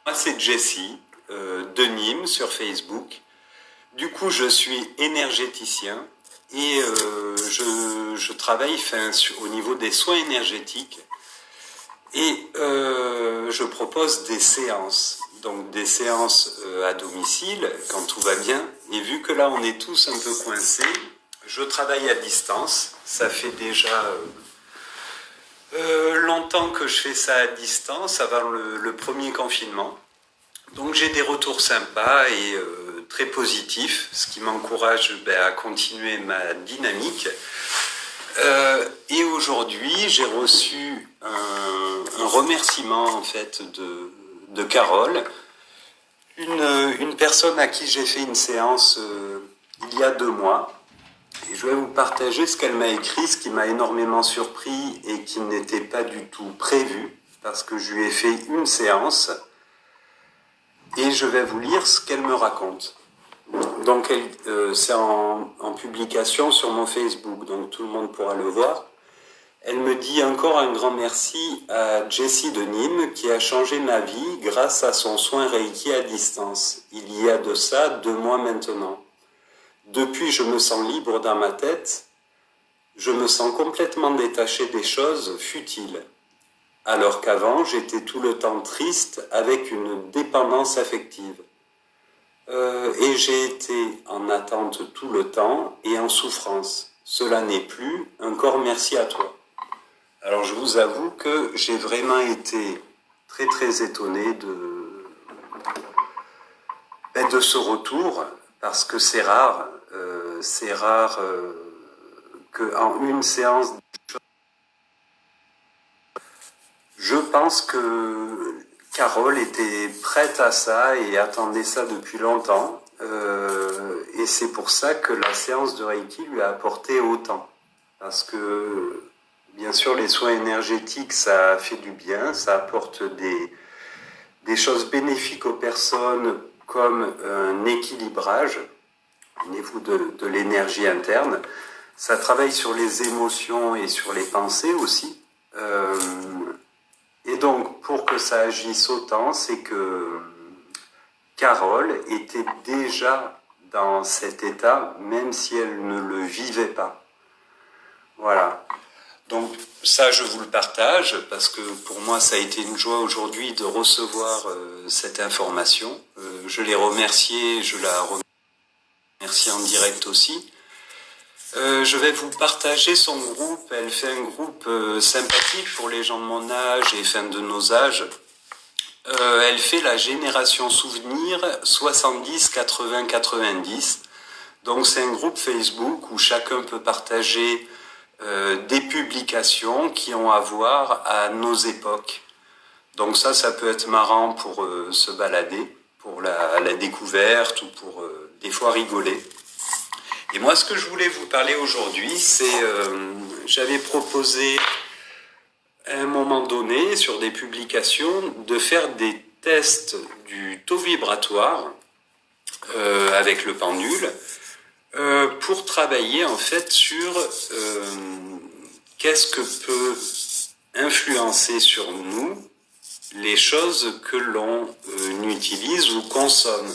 Moi, c'est Jessie de Nîmes sur Facebook. Du coup, je suis énergéticien et je travaille au niveau des soins énergétiques et je propose des séances. Donc des séances à domicile quand tout va bien. Et vu que là, on est tous un peu coincés, je travaille à distance. Ça fait déjà longtemps que je fais ça à distance, avant le premier confinement. Donc j'ai des retours sympas et très positifs, ce qui m'encourage à continuer ma dynamique. Et aujourd'hui, j'ai reçu un remerciement en fait de Carole, une personne à qui j'ai fait une séance il y a 2 mois. Et je vais vous partager ce qu'elle m'a écrit, ce qui m'a énormément surpris et qui n'était pas du tout prévu, parce que je lui ai fait une séance. Et je vais vous lire ce qu'elle me raconte. Donc c'est en publication sur mon Facebook, donc tout le monde pourra le voir. Elle me dit encore un grand merci à Jessie de Nîmes qui a changé ma vie grâce à son soin Reiki à distance. Il y a de ça 2 mois maintenant. Depuis, je me sens libre dans ma tête. Je me sens complètement détaché des choses futiles. Alors qu'avant, j'étais tout le temps triste avec une dépendance affective. Et j'ai été en attente tout le temps et en souffrance. Cela n'est plus, encore merci à toi. Alors je vous avoue que j'ai vraiment été très très étonné de ce retour, parce que c'est rare qu'en une séance, je pense que Carole était prête à ça et attendait ça depuis longtemps. Et c'est pour ça que la séance de Reiki lui a apporté autant. Parce que, bien sûr, les soins énergétiques, ça fait du bien, ça apporte des choses bénéfiques aux personnes, comme un équilibrage au niveau de l'énergie interne. Ça travaille sur les émotions et sur les pensées aussi. Et donc, pour que ça agisse autant, c'est que Carole était déjà dans cet état, même si elle ne le vivait pas. Voilà. Donc ça, je vous le partage, parce que pour moi, ça a été une joie aujourd'hui de recevoir cette information. Je l'ai remerciée, je la remercie en direct aussi. Je vais vous partager son groupe. Elle fait un groupe sympathique pour les gens de mon âge et fin de nos âges. Elle fait la génération souvenir 70, 80, 90. Donc c'est un groupe Facebook où chacun peut partager des publications qui ont à voir à nos époques. Donc ça peut être marrant pour se balader, pour la découverte ou pour des fois rigoler. Et moi, ce que je voulais vous parler aujourd'hui, c'est j'avais proposé à un moment donné, sur des publications, de faire des tests du taux vibratoire avec le pendule pour travailler en fait sur qu'est-ce que peut influencer sur nous les choses que l'on utilise ou consomme.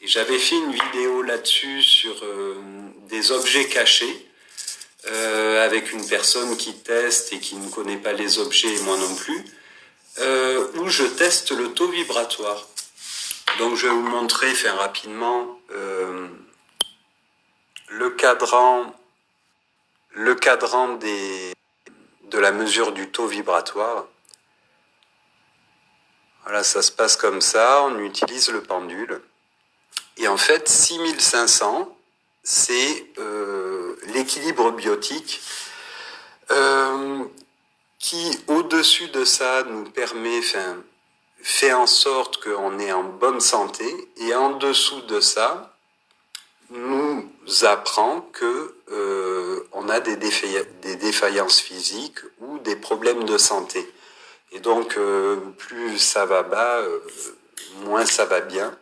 Et j'avais fait une vidéo là-dessus sur des objets cachés avec une personne qui teste et qui ne connaît pas les objets, et moi non plus, où je teste le taux vibratoire. Donc je vais vous montrer rapidement le cadran de la mesure du taux vibratoire. Voilà, ça se passe comme ça, on utilise le pendule. Et en fait, 6500, c'est l'équilibre biotique qui, au-dessus de ça, nous permet, fait en sorte qu'on est en bonne santé, et en dessous de ça, nous apprend que on a des défaillances physiques ou des problèmes de santé. Et donc, plus ça va bas, moins ça va bien.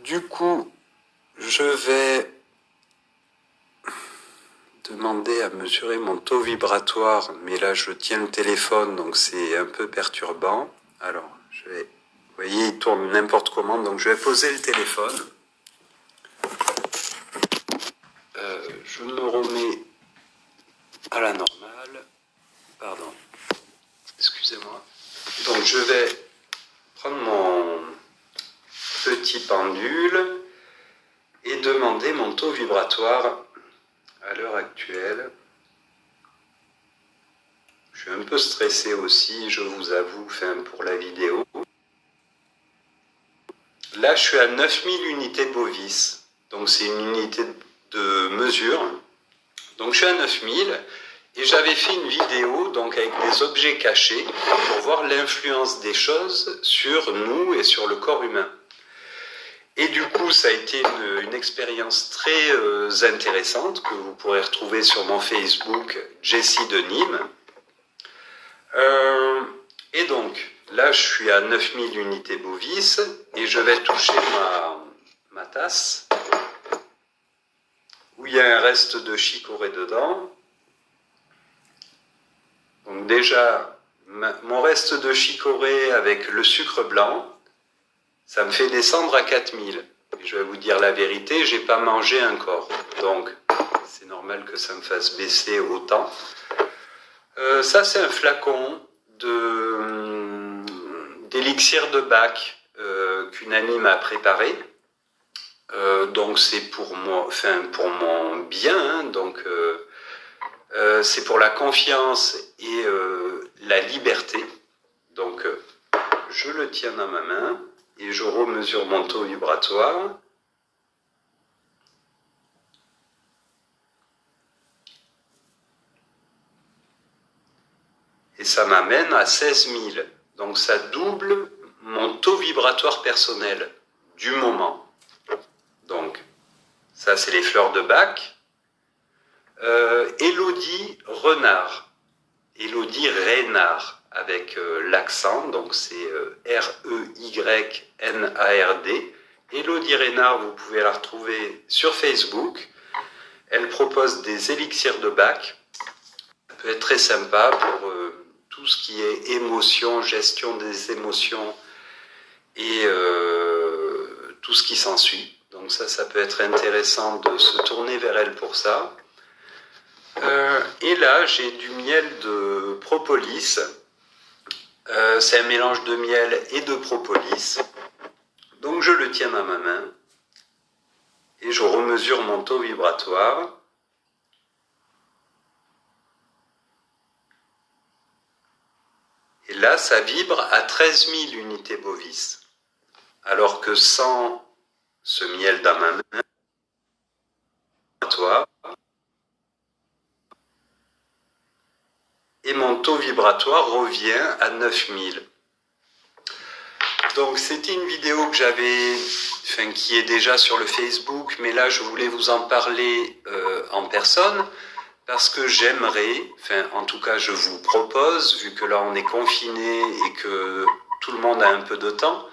Du coup, je vais demander à mesurer mon taux vibratoire, mais là je tiens le téléphone, donc c'est un peu perturbant. Alors, je vais voyez, il tourne n'importe comment, donc je vais poser le téléphone. Je me remets à la normale. Pardon, excusez-moi. Donc je vais prendre mon petit pendule et demander mon taux vibratoire à l'heure actuelle. Je suis un peu stressé aussi, je vous avoue, pour la vidéo. Là, je suis à 9000 unités bovis. Donc, c'est une unité de mesure. Donc, je suis à 9000 et j'avais fait une vidéo donc avec des objets cachés pour voir l'influence des choses sur nous et sur le corps humain. Et du coup, ça a été une expérience très intéressante que vous pourrez retrouver sur mon Facebook Jessie de Nîmes. Et donc, là, je suis à 9000 unités bovis et je vais toucher ma tasse où il y a un reste de chicorée dedans. Donc déjà, mon reste de chicorée avec le sucre blanc, ça me fait descendre à 4000. Et je vais vous dire la vérité, j'ai pas mangé encore. Donc, c'est normal que ça me fasse baisser autant. Ça, c'est un flacon d'élixir de Bach qu'une amie m'a préparé. Donc c'est pour moi, pour mon bien. Hein, donc c'est pour la confiance et la liberté. Donc je le tiens dans ma main et je remesure mon taux vibratoire. Et ça m'amène à 16 000. Donc ça double mon taux vibratoire personnel du moment. Donc, ça c'est les fleurs de Bach. Élodie Renard. Élodie Reynard avec l'accent, donc c'est R-E-Y-N-A-R-D. Élodie Reynard, vous pouvez la retrouver sur Facebook. Elle propose des élixirs de Bach. Ça peut être très sympa pour tout ce qui est émotion, gestion des émotions et tout ce qui s'ensuit. Donc ça peut être intéressant de se tourner vers elle pour ça. Et là, j'ai du miel de propolis. C'est un mélange de miel et de propolis. Donc je le tiens dans ma main et je remesure mon taux vibratoire. Et là, ça vibre à 13 000 unités bovis. Alors que sans ce miel dans ma main, et mon taux vibratoire revient à 9000. Donc c'était une vidéo que qui est déjà sur le Facebook, mais là je voulais vous en parler en personne, parce que j'aimerais, en tout cas je vous propose, vu que là on est confiné et que tout le monde a un peu de temps,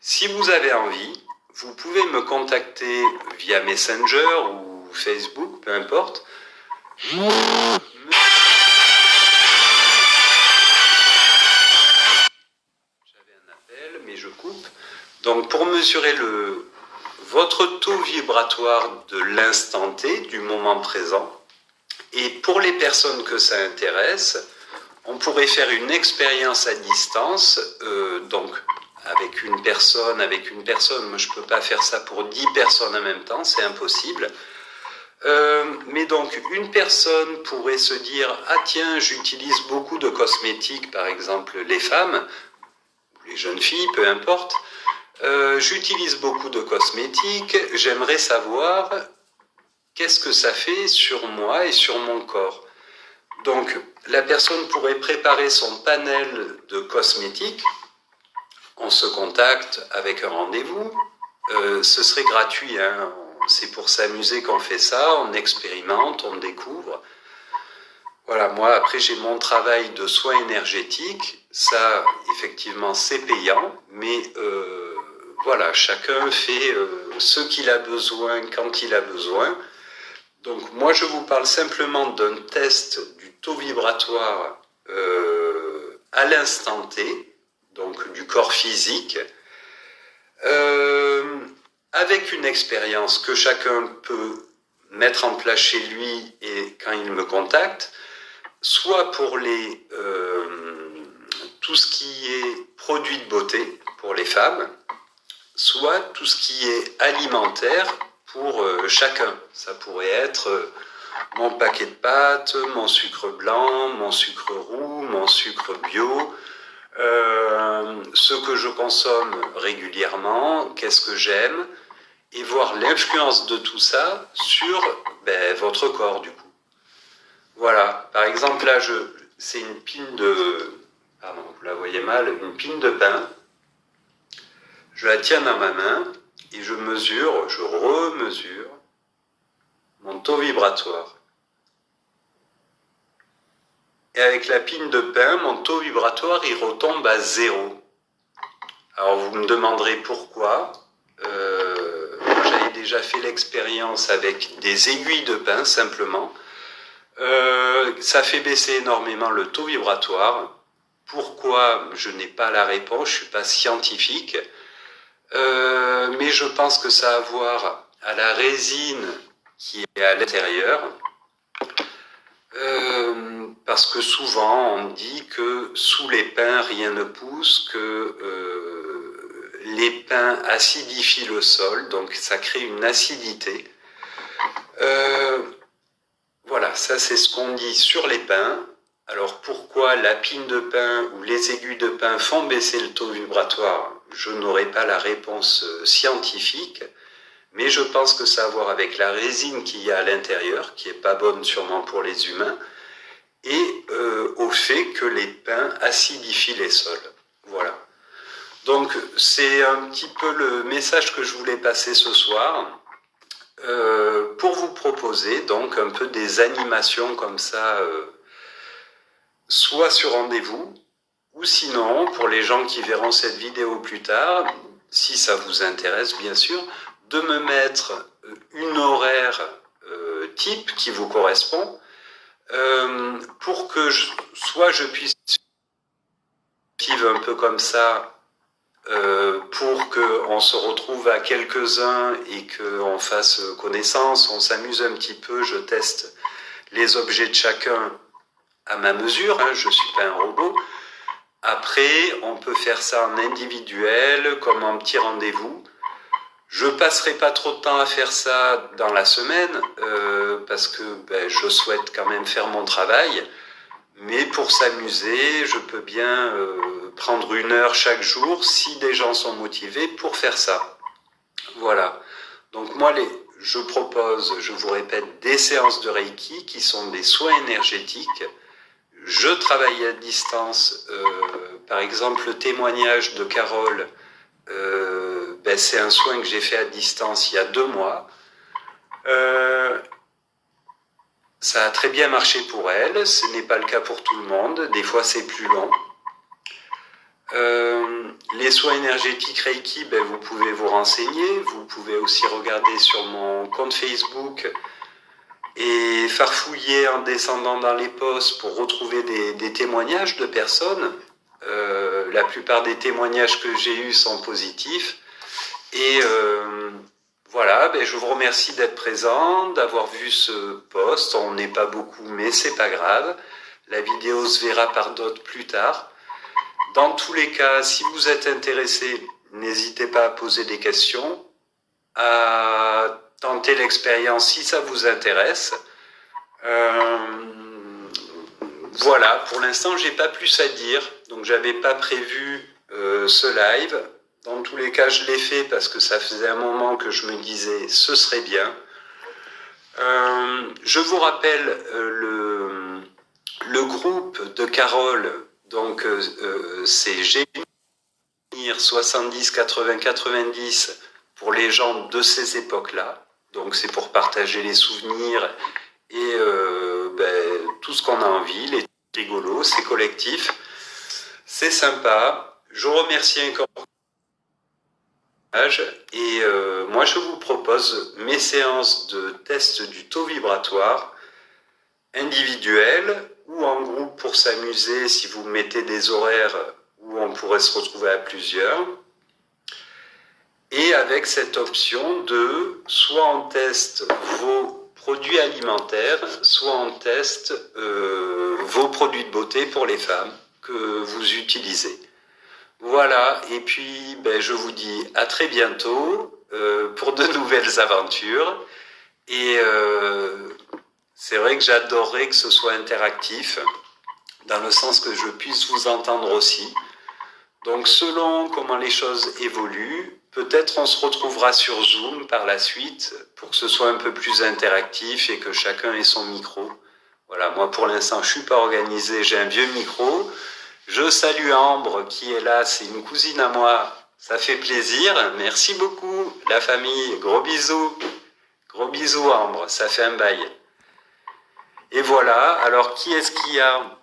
si vous avez envie, vous pouvez me contacter via Messenger ou Facebook, peu importe. J'avais un appel, mais je coupe. Donc pour mesurer votre taux vibratoire de l'instant T, du moment présent, et pour les personnes que ça intéresse, on pourrait faire une expérience à distance, donc avec une personne, moi je ne peux pas faire ça pour 10 personnes en même temps, c'est impossible. Mais donc une personne pourrait se dire « Ah tiens, j'utilise beaucoup de cosmétiques, par exemple les femmes, ou les jeunes filles, peu importe, j'utilise beaucoup de cosmétiques, j'aimerais savoir qu'est-ce que ça fait sur moi et sur mon corps. » Donc la personne pourrait préparer son panel de cosmétiques. On se contacte avec un rendez-vous. Ce serait gratuit, hein. C'est pour s'amuser qu'on fait ça. On expérimente, on découvre. Voilà, moi après j'ai mon travail de soins énergétiques. Ça, effectivement, c'est payant. Mais voilà, chacun fait ce qu'il a besoin quand il a besoin. Donc moi je vous parle simplement d'un test du taux vibratoire à l'instant T. donc du corps physique, avec une expérience que chacun peut mettre en place chez lui et quand il me contacte, soit pour tout ce qui est produit de beauté pour les femmes, soit tout ce qui est alimentaire pour chacun. Ça pourrait être mon paquet de pâtes, mon sucre blanc, mon sucre roux, mon sucre bio, ce que je consomme régulièrement, qu'est-ce que j'aime, et voir l'influence de tout ça sur votre corps du coup. Voilà, par exemple là, c'est une pile de... Pardon, vous la voyez mal, une pile de pain. Je la tiens dans ma main et je remesure mon taux vibratoire. Et avec la pile de pain, mon taux vibratoire, il retombe à 0. Alors vous me demanderez pourquoi. J'avais déjà fait l'expérience avec des aiguilles de pain, simplement. Ça fait baisser énormément le taux vibratoire. Pourquoi? Je n'ai pas la réponse, je ne suis pas scientifique. Mais je pense que ça a à voir à la résine qui est à l'intérieur. Parce que souvent on dit que sous les pins rien ne pousse, que les pins acidifient le sol, donc ça crée une acidité. Voilà, ça c'est ce qu'on dit sur les pins. Alors pourquoi la pine de pain ou les aiguilles de pain font baisser le taux vibratoire? Je n'aurai pas la réponse scientifique, mais je pense que ça a à voir avec la résine qu'il y a à l'intérieur, qui n'est pas bonne sûrement pour les humains, et au fait que les pins acidifient les sols. Voilà. Donc c'est un petit peu le message que je voulais passer ce soir, pour vous proposer donc un peu des animations comme ça, soit sur rendez-vous, ou sinon, pour les gens qui verront cette vidéo plus tard, si ça vous intéresse bien sûr, de me mettre une horaire type qui vous correspond, pour que soit je puisse vivre un peu comme ça, pour qu'on se retrouve à quelques-uns et qu'on fasse connaissance, on s'amuse un petit peu, je teste les objets de chacun à ma mesure, hein, je ne suis pas un robot. Après, on peut faire ça en individuel, comme un petit rendez-vous. Je passerai pas trop de temps à faire ça dans la semaine, parce que je souhaite quand même faire mon travail. Mais pour s'amuser, je peux bien prendre 1 heure chaque jour, si des gens sont motivés, pour faire ça. Voilà. Donc moi, je propose, je vous répète, des séances de Reiki qui sont des soins énergétiques. Je travaille à distance, par exemple le témoignage de Carole, c'est un soin que j'ai fait à distance il y a 2 mois. Ça a très bien marché pour elle, ce n'est pas le cas pour tout le monde, des fois c'est plus long. Les soins énergétiques Reiki, vous pouvez vous renseigner, vous pouvez aussi regarder sur mon compte Facebook et farfouiller en descendant dans les posts pour retrouver des témoignages de personnes. La plupart des témoignages que j'ai eus sont positifs. Et voilà, je vous remercie d'être présent, d'avoir vu ce post. On n'est pas beaucoup, mais c'est pas grave. La vidéo se verra par d'autres plus tard. Dans tous les cas, si vous êtes intéressé, n'hésitez pas à poser des questions, à tenter l'expérience si ça vous intéresse. Voilà, pour l'instant, j'ai pas plus à dire, donc j'avais pas prévu ce live. Dans tous les cas, je l'ai fait parce que ça faisait un moment que je me disais ce serait bien. Je vous rappelle le groupe de Carole, donc c'est Gémir 70 80 90 pour les gens de ces époques-là. Donc c'est pour partager les souvenirs et tout ce qu'on a envie, les rigolos, c'est collectif, c'est sympa. Je vous remercie encore. Et moi je vous propose mes séances de test du taux vibratoire individuelles ou en groupe pour s'amuser si vous mettez des horaires où où on pourrait se retrouver à plusieurs. Et avec cette option de soit on teste vos produits alimentaires, soit on teste vos produits de beauté pour les femmes que vous utilisez. Voilà, et puis je vous dis à très bientôt pour de nouvelles aventures. Et c'est vrai que j'adorerais que ce soit interactif, dans le sens que je puisse vous entendre aussi. Donc selon comment les choses évoluent, peut-être on se retrouvera sur Zoom par la suite pour que ce soit un peu plus interactif et que chacun ait son micro. Voilà, moi pour l'instant je suis pas organisé, j'ai un vieux micro. Je salue Ambre qui est là, c'est une cousine à moi, ça fait plaisir. Merci beaucoup la famille, gros bisous. Gros bisous Ambre, ça fait un bail. Et voilà, alors qui est-ce qu'il y a